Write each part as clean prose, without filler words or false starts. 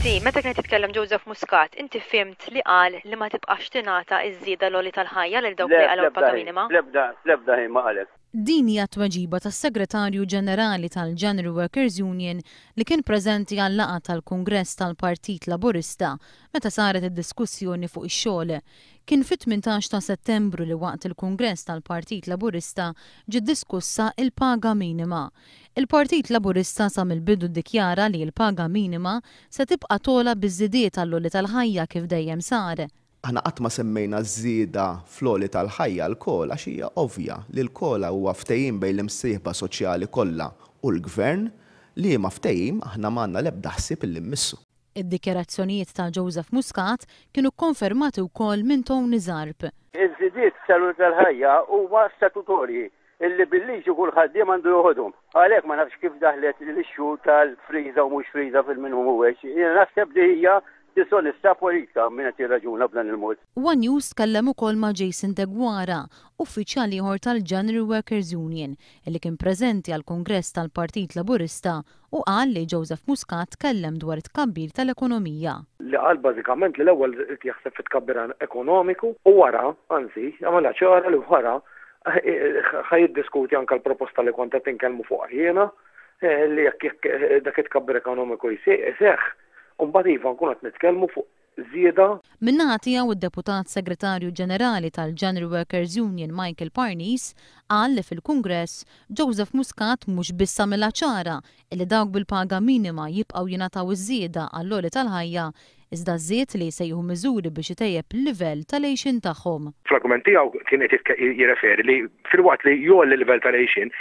Inti meta kien titkellem Joseph Muscat, inti fimt li qal li ma tibqax tingħata iż-żieda l-għoli tal-ħajja lil dawk li qalgħu paga minima? L-ebda ħin ma qalet. Din hija tweġiba tas-Segretarju Ġenerali tal-January Workers Union li kien preżenti għal laqgħa tal-Kungress tal-Partit Laburista meta saret id-diskussjoni fuq ix-xogħol. Kien fit-18 ta' Settembru li waqt il-Kungress tal-Partit Laburista ġiet diskussa il-paga minima. Il-Partit Laburista sa mill-bidu ddikjara li l-paga minima se tibqa' tola biż-żidiet tal-għoli tal-ħajja kif dejjem sar. Aħna qatt ma semmejna żieda fl-għoli tal-ħajja l-kol għax hija ovvja li l-kol huwa ftehim bejn l-imsieħba soċjali kollha u l-Gvern li ma ftehim aħna m'għandna l-ebda ħsieb illi mmissu. Id-dikjarazzjonijiet ta' Joseph Muscat kienu konfermati wkoll minn Tony Zarb. Iż-żidiet tal-għoli tal-ħajja huma statutorji illi bil-liġi kull ħaddiem għandu joħodhom. Għalhekk ma nafx kif daħlet l-ixxu tal-friża u mhux friża fil-minimum huwex. Jiena naħseb li hija disonesta politika minn qed jirraġuna b'dan il-mod. One News tkellem ukoll ma' Jason Degwara, uffiċjali ieħor tal-January Workers Union, li kien preżenti għall Kungress tal-Partit Laburista u qal li Joseph Muscat tkellem dwar it-tkabbir tal-ekonomija. Li qal bażikament li l-ewwel jaħseb fit-tkabbir ekonomiku u wara, anzi, għamilha ċara li wara ħajiddiskuti anke l-proposta li kont qed inkellmu fuqha jiena li jekk dak it-tkabbir ekonomiku jseħħ. Mbagħad iva nkun qed nitkellmu fuq żieda. Min-naħa tiegħu id-Deputat Segretarju Ġenerali tal-January Workers Union Michael Parnis qal li fil-Kungress Joseph Muscat mhux biss għamilha ċara li dawk bil-paga minima jibqgħu jingħataw iż-żieda għall-għoli tal-ħajja iżda żied li jsejħu miżuri biex itejjeb il-livell tal-għejxin tagħhom. Fl-argument tiegħu kien qed jirreferi li filwaqt li jolli l-livell tal-għejxin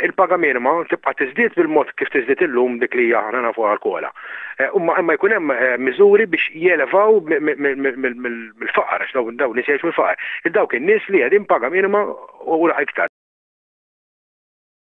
il-paga minima tibqa' tiżdied bil-mod kif tiżdied illum dik li aħna nafuha l-kola. Imma jkun hemm miżuri biex jelevaw mill-faqar għax dawn nies jgħixu mill-faqar. Dawk in-nies li qegħdin paga minima u iktar.